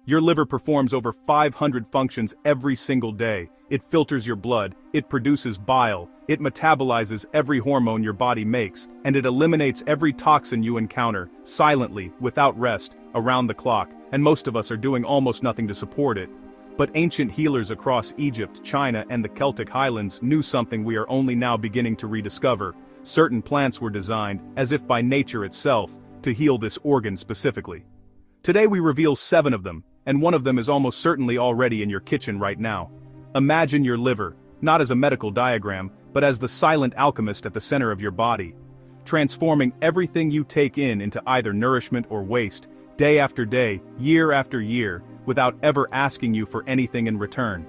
Your liver performs over 500 functions every single day. It filters your blood, it produces bile, it metabolizes every hormone your body makes, and it eliminates every toxin you encounter, silently, without rest, around the clock, and most of us are doing almost nothing to support it. But ancient healers across Egypt, China, and the Celtic highlands knew something we are only now beginning to rediscover. Certain plants were designed, as if by nature itself, to heal this organ specifically. Today we reveal 7 of them, and one of them is almost certainly already in your kitchen right now. Imagine your liver, not as a medical diagram, but as the silent alchemist at the center of your body, transforming everything you take in into either nourishment or waste, day after day, year after year, without ever asking you for anything in return.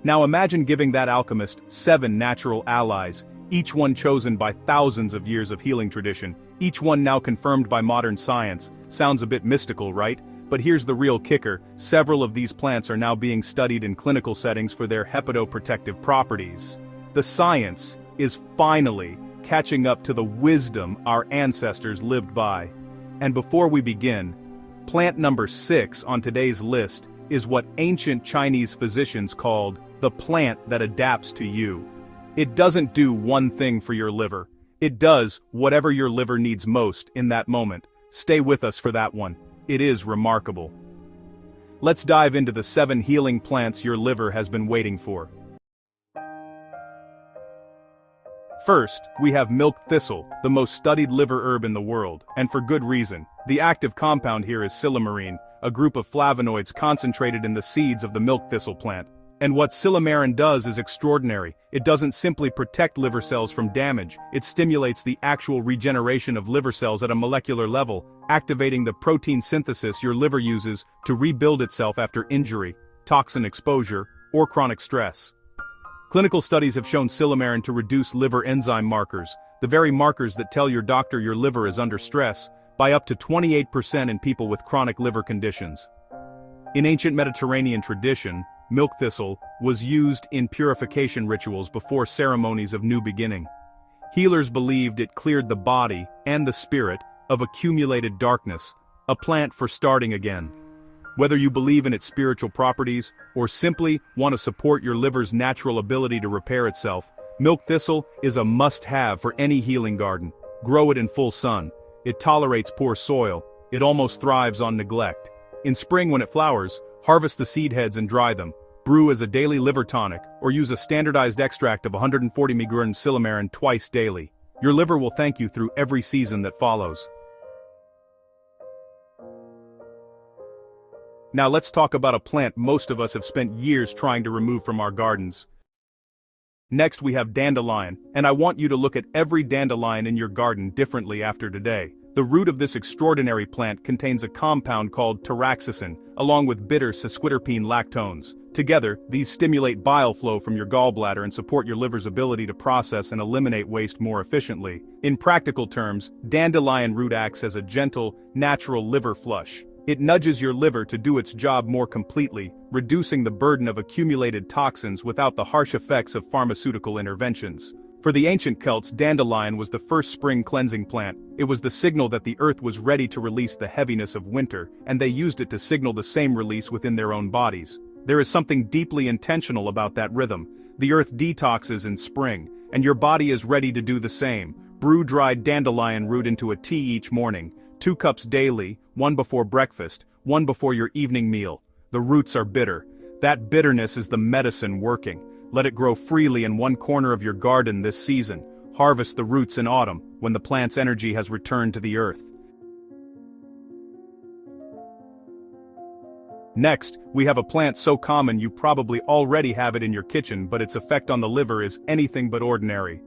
Now imagine giving that alchemist 7 natural allies, each one chosen by thousands of years of healing tradition, each one now confirmed by modern science. Sounds a bit mystical, right? But here's the real kicker: several of these plants are now being studied in clinical settings for their hepatoprotective properties. The science is finally catching up to the wisdom our ancestors lived by. And before we begin, plant number 6 on today's list is what ancient Chinese physicians called the plant that adapts to you. It doesn't do one thing for your liver. It does whatever your liver needs most in that moment. Stay with us for that one. It is remarkable. Let's dive into the 7 healing plants your liver has been waiting for. First, we have milk thistle, the most studied liver herb in the world, and for good reason. The active compound here is Silymarin, a group of flavonoids concentrated in the seeds of the milk thistle plant. And what Silymarin does is extraordinary. It doesn't simply protect liver cells from damage, it stimulates the actual regeneration of liver cells at a molecular level, activating the protein synthesis your liver uses to rebuild itself after injury, toxin exposure, or chronic stress. Clinical studies have shown Silymarin to reduce liver enzyme markers, the very markers that tell your doctor your liver is under stress, by up to 28% in people with chronic liver conditions. In ancient Mediterranean tradition, milk thistle was used in purification rituals before ceremonies of new beginning. Healers believed it cleared the body and the spirit of accumulated darkness, a plant for starting again. Whether you believe in its spiritual properties or simply want to support your liver's natural ability to repair itself, milk thistle is a must-have for any healing garden. Grow it in full sun. It tolerates poor soil. It almost thrives on neglect. In spring when it flowers, harvest the seed heads and dry them. Brew as a daily liver tonic, or use a standardized extract of 140 mg Silymarin twice daily. Your liver will thank you through every season that follows. Now let's talk about a plant most of us have spent years trying to remove from our gardens. Next we have dandelion, and I want you to look at every dandelion in your garden differently after today. The root of this extraordinary plant contains a compound called taraxacin, along with bitter sesquiterpene lactones. Together, these stimulate bile flow from your gallbladder and support your liver's ability to process and eliminate waste more efficiently. In practical terms, dandelion root acts as a gentle, natural liver flush. It nudges your liver to do its job more completely, reducing the burden of accumulated toxins without the harsh effects of pharmaceutical interventions. For the ancient Celts, dandelion was the first spring cleansing plant. It was the signal that the earth was ready to release the heaviness of winter, and they used it to signal the same release within their own bodies. There is something deeply intentional about that rhythm. The earth detoxes in spring, and your body is ready to do the same. Brew dried dandelion root into a tea each morning, 2 cups daily, 1 before breakfast, 1 before your evening meal. The roots are bitter. That bitterness is the medicine working. Let it grow freely in one corner of your garden this season. Harvest the roots in autumn, when the plant's energy has returned to the earth. Next, we have a plant so common you probably already have it in your kitchen, but its effect on the liver is anything but ordinary.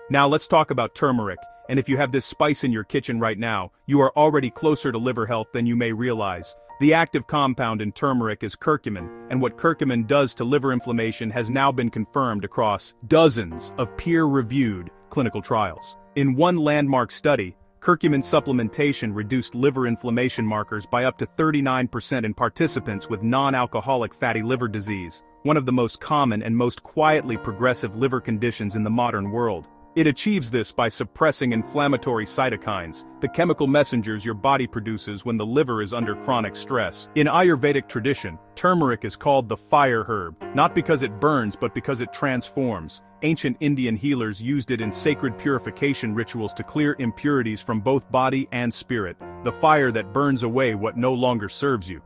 Now let's talk about turmeric, and if you have this spice in your kitchen right now, you are already closer to liver health than you may realize. The active compound in turmeric is curcumin, and what curcumin does to liver inflammation has now been confirmed across dozens of peer-reviewed clinical trials. In one landmark study, curcumin supplementation reduced liver inflammation markers by up to 39% in participants with non-alcoholic fatty liver disease, one of the most common and most quietly progressive liver conditions in the modern world. It achieves this by suppressing inflammatory cytokines, the chemical messengers your body produces when the liver is under chronic stress. In Ayurvedic tradition, turmeric is called the fire herb, not because it burns but because it transforms. Ancient Indian healers used it in sacred purification rituals to clear impurities from both body and spirit, the fire that burns away what no longer serves you.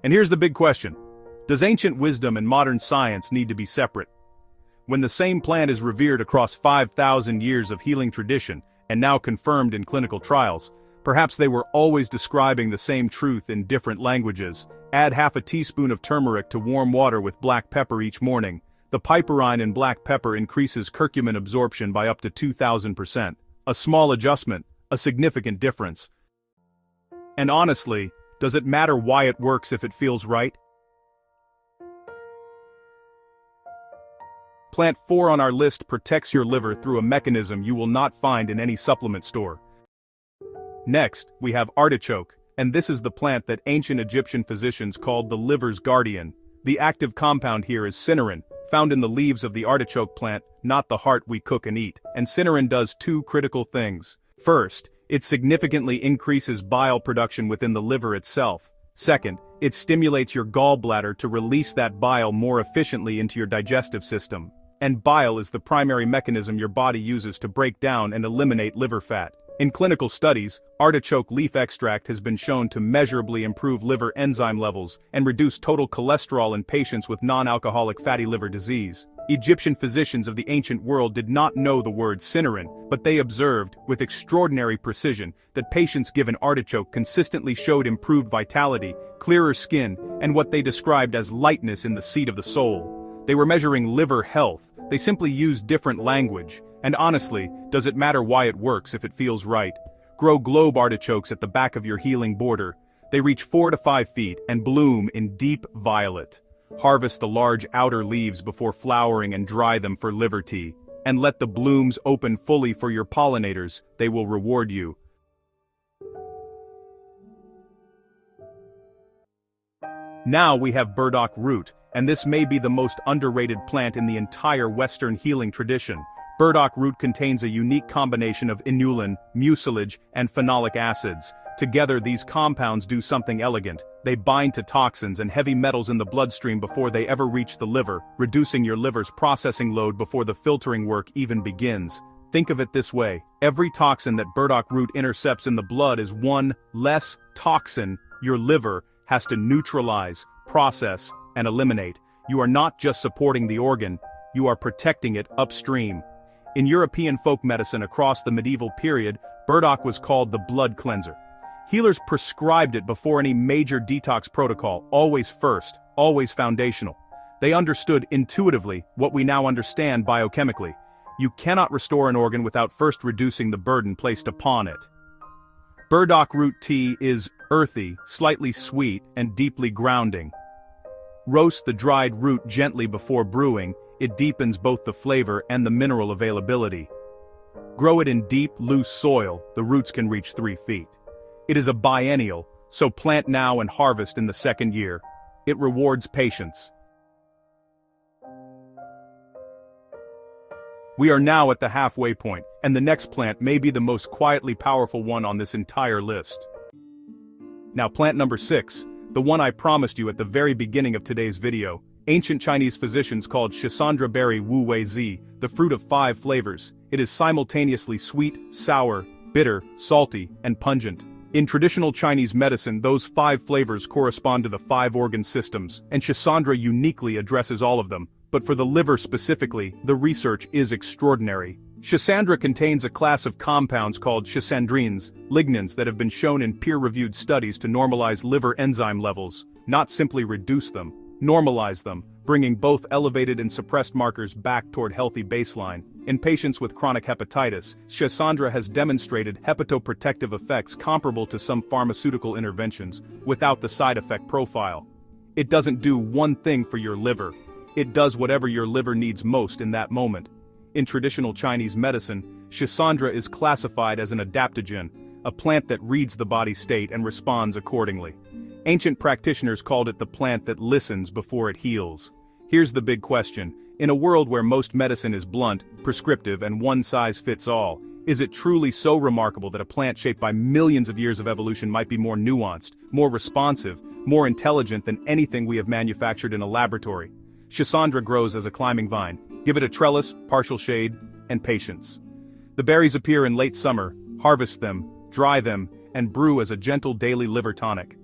And here's the big question. Does ancient wisdom and modern science need to be separate? When the same plant is revered across 5,000 years of healing tradition, and now confirmed in clinical trials, perhaps they were always describing the same truth in different languages. Add half a teaspoon of turmeric to warm water with black pepper each morning. The piperine in black pepper increases curcumin absorption by up to 2,000%. A small adjustment, a significant difference. And honestly, does it matter why it works if it feels right? Plant 4 on our list protects your liver through a mechanism you will not find in any supplement store. Next, we have artichoke, and this is the plant that ancient Egyptian physicians called the liver's guardian. The active compound here is cynarin, found in the leaves of the artichoke plant, not the heart we cook and eat. And cynarin does two critical things. First, it significantly increases bile production within the liver itself. Second, it stimulates your gallbladder to release that bile more efficiently into your digestive system. And bile is the primary mechanism your body uses to break down and eliminate liver fat. In clinical studies, artichoke leaf extract has been shown to measurably improve liver enzyme levels and reduce total cholesterol in patients with non-alcoholic fatty liver disease. Egyptian physicians of the ancient world did not know the word cynarin, but they observed, with extraordinary precision, that patients given artichoke consistently showed improved vitality, clearer skin, and what they described as lightness in the seat of the soul. They were measuring liver health, they simply used different language. And honestly, does it matter why it works if it feels right? Grow globe artichokes at the back of your healing border. They reach 4 to 5 feet and bloom in deep violet. Harvest the large outer leaves before flowering and dry them for liver tea. And let the blooms open fully for your pollinators, they will reward you. Now we have Burdock Root, and this may be the most underrated plant in the entire Western healing tradition. Burdock Root contains a unique combination of inulin, mucilage, and phenolic acids. Together these compounds do something elegant. They bind to toxins and heavy metals in the bloodstream before they ever reach the liver, reducing your liver's processing load before the filtering work even begins. Think of it this way, every toxin that Burdock Root intercepts in the blood is one less toxin your liver has to neutralize, process, and eliminate. You are not just supporting the organ, you are protecting it upstream. In European folk medicine across the medieval period, burdock was called the blood cleanser. Healers prescribed it before any major detox protocol, always first, always foundational. They understood intuitively what we now understand biochemically. You cannot restore an organ without first reducing the burden placed upon it. Burdock root tea is earthy, slightly sweet, and deeply grounding. Roast the dried root gently before brewing. It deepens both the flavor and the mineral availability. Grow it in deep, loose soil, the roots can reach 3 feet. It is a biennial, so plant now and harvest in the second year. It rewards patience. We are now at the halfway point, and the next plant may be the most quietly powerful one on this entire list. Now plant number 6, the one I promised you at the very beginning of today's video. Ancient Chinese physicians called Schisandra Berry Wu Wei Zi, the fruit of 5 flavors. It is simultaneously sweet, sour, bitter, salty, and pungent. In traditional Chinese medicine, those 5 flavors correspond to the 5 organ systems, and Schisandra uniquely addresses all of them. But for the liver specifically, the research is extraordinary. Schisandra contains a class of compounds called schisandrines, lignans that have been shown in peer-reviewed studies to normalize liver enzyme levels, not simply reduce them. Normalize them, bringing both elevated and suppressed markers back toward healthy baseline. In patients with chronic hepatitis, Schisandra has demonstrated hepatoprotective effects comparable to some pharmaceutical interventions, without the side effect profile. It doesn't do one thing for your liver. It does whatever your liver needs most in that moment. In traditional Chinese medicine, Schisandra is classified as an adaptogen, a plant that reads the body state and responds accordingly. Ancient practitioners called it the plant that listens before it heals. Here's the big question. In a world where most medicine is blunt, prescriptive, and one size fits all, is it truly so remarkable that a plant shaped by millions of years of evolution might be more nuanced, more responsive, more intelligent than anything we have manufactured in a laboratory? Schisandra grows as a climbing vine. Give it a trellis, partial shade, and patience. The berries appear in late summer. Harvest them, dry them, and brew as a gentle daily liver tonic.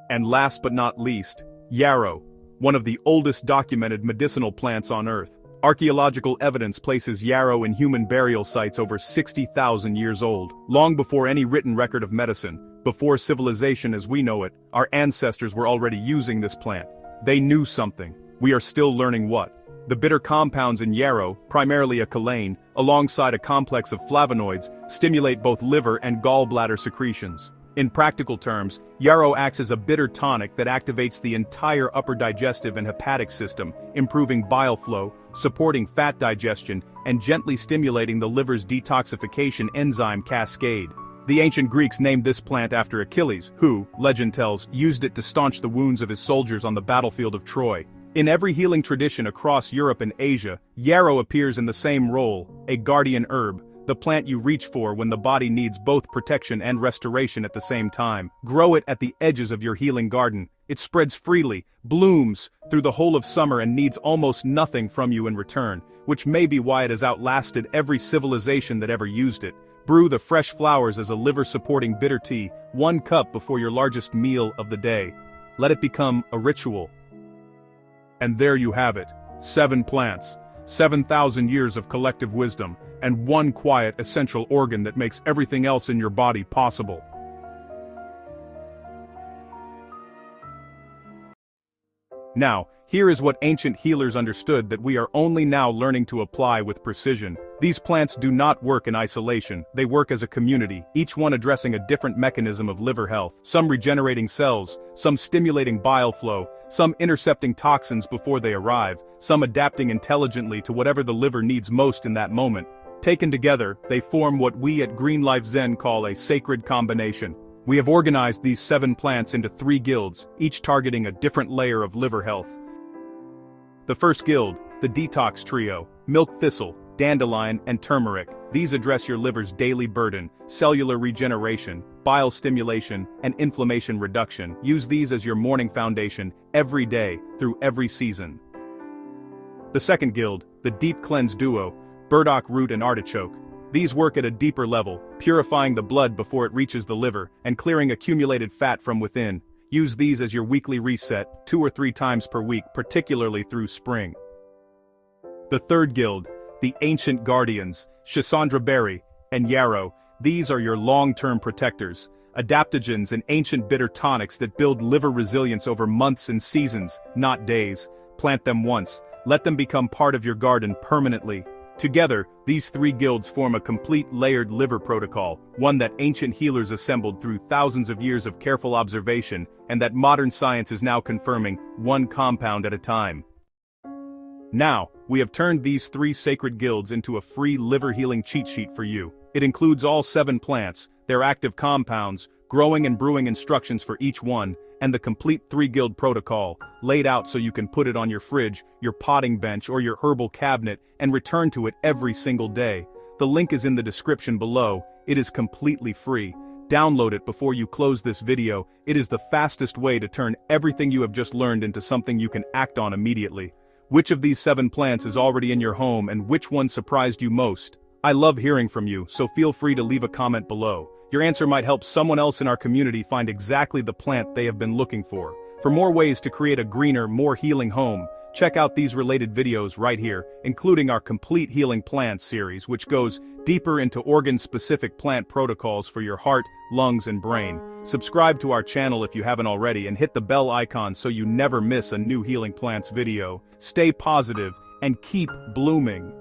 And last but not least, Yarrow, one of the oldest documented medicinal plants on Earth. Archaeological evidence places yarrow in human burial sites over 60,000 years old. Long before any written record of medicine, before civilization as we know it, our ancestors were already using this plant. They knew something. We are still learning what. The bitter compounds in yarrow, primarily a cholaene, alongside a complex of flavonoids, stimulate both liver and gallbladder secretions. In practical terms, yarrow acts as a bitter tonic that activates the entire upper digestive and hepatic system, improving bile flow, supporting fat digestion, and gently stimulating the liver's detoxification enzyme cascade. The ancient Greeks named this plant after Achilles, who, legend tells, used it to staunch the wounds of his soldiers on the battlefield of Troy. In every healing tradition across Europe and Asia, yarrow appears in the same role, a guardian herb, the plant you reach for when the body needs both protection and restoration at the same time. Grow it at the edges of your healing garden. It spreads freely, blooms through the whole of summer and needs almost nothing from you in return, which may be why it has outlasted every civilization that ever used it. Brew the fresh flowers as a liver-supporting bitter tea, 1 cup before your largest meal of the day. Let it become a ritual. And there you have it. 7 plants, 7,000 years of collective wisdom, and 1 quiet essential organ that makes everything else in your body possible. Now, here is what ancient healers understood that we are only now learning to apply with precision. These plants do not work in isolation, they work as a community, each one addressing a different mechanism of liver health, some regenerating cells, some stimulating bile flow, some intercepting toxins before they arrive, some adapting intelligently to whatever the liver needs most in that moment. Taken together, they form what we at Green Life Zen call a sacred combination. We have organized these 7 plants into 3 guilds, each targeting a different layer of liver health. The first guild, the Detox Trio, Milk Thistle, Dandelion, and Turmeric. These address your liver's daily burden, cellular regeneration, bile stimulation, and inflammation reduction. Use these as your morning foundation, every day, through every season. The second guild, the Deep Cleanse Duo, Burdock Root and Artichoke. These work at a deeper level, purifying the blood before it reaches the liver, and clearing accumulated fat from within. Use these as your weekly reset, 2 or 3 times per week, particularly through spring. The third guild, the Ancient Guardians, Schisandra Berry, and Yarrow. These are your long-term protectors, adaptogens and ancient bitter tonics that build liver resilience over months and seasons, not days. Plant them once, let them become part of your garden permanently. Together, these 3 guilds form a complete layered liver protocol, one that ancient healers assembled through thousands of years of careful observation, and that modern science is now confirming, 1 compound at a time. Now, we have turned these 3 sacred guilds into a free liver healing cheat sheet for you. It includes all 7 plants, their active compounds, growing and brewing instructions for each one, and the complete 3-guild protocol, laid out so you can put it on your fridge, your potting bench, or your herbal cabinet, and return to it every single day. The link is in the description below. It is completely free. Download it before you close this video. It is the fastest way to turn everything you have just learned into something you can act on immediately. Which of these 7 plants is already in your home and which one surprised you most? I love hearing from you, so feel free to leave a comment below. Your answer might help someone else in our community find exactly the plant they have been looking for. For more ways to create a greener, more healing home, check out these related videos right here, including our Complete Healing Plants series, which goes deeper into organ-specific plant protocols for your heart, lungs, and brain. Subscribe to our channel if you haven't already and hit the bell icon so you never miss a new Healing Plants video. Stay positive and keep blooming.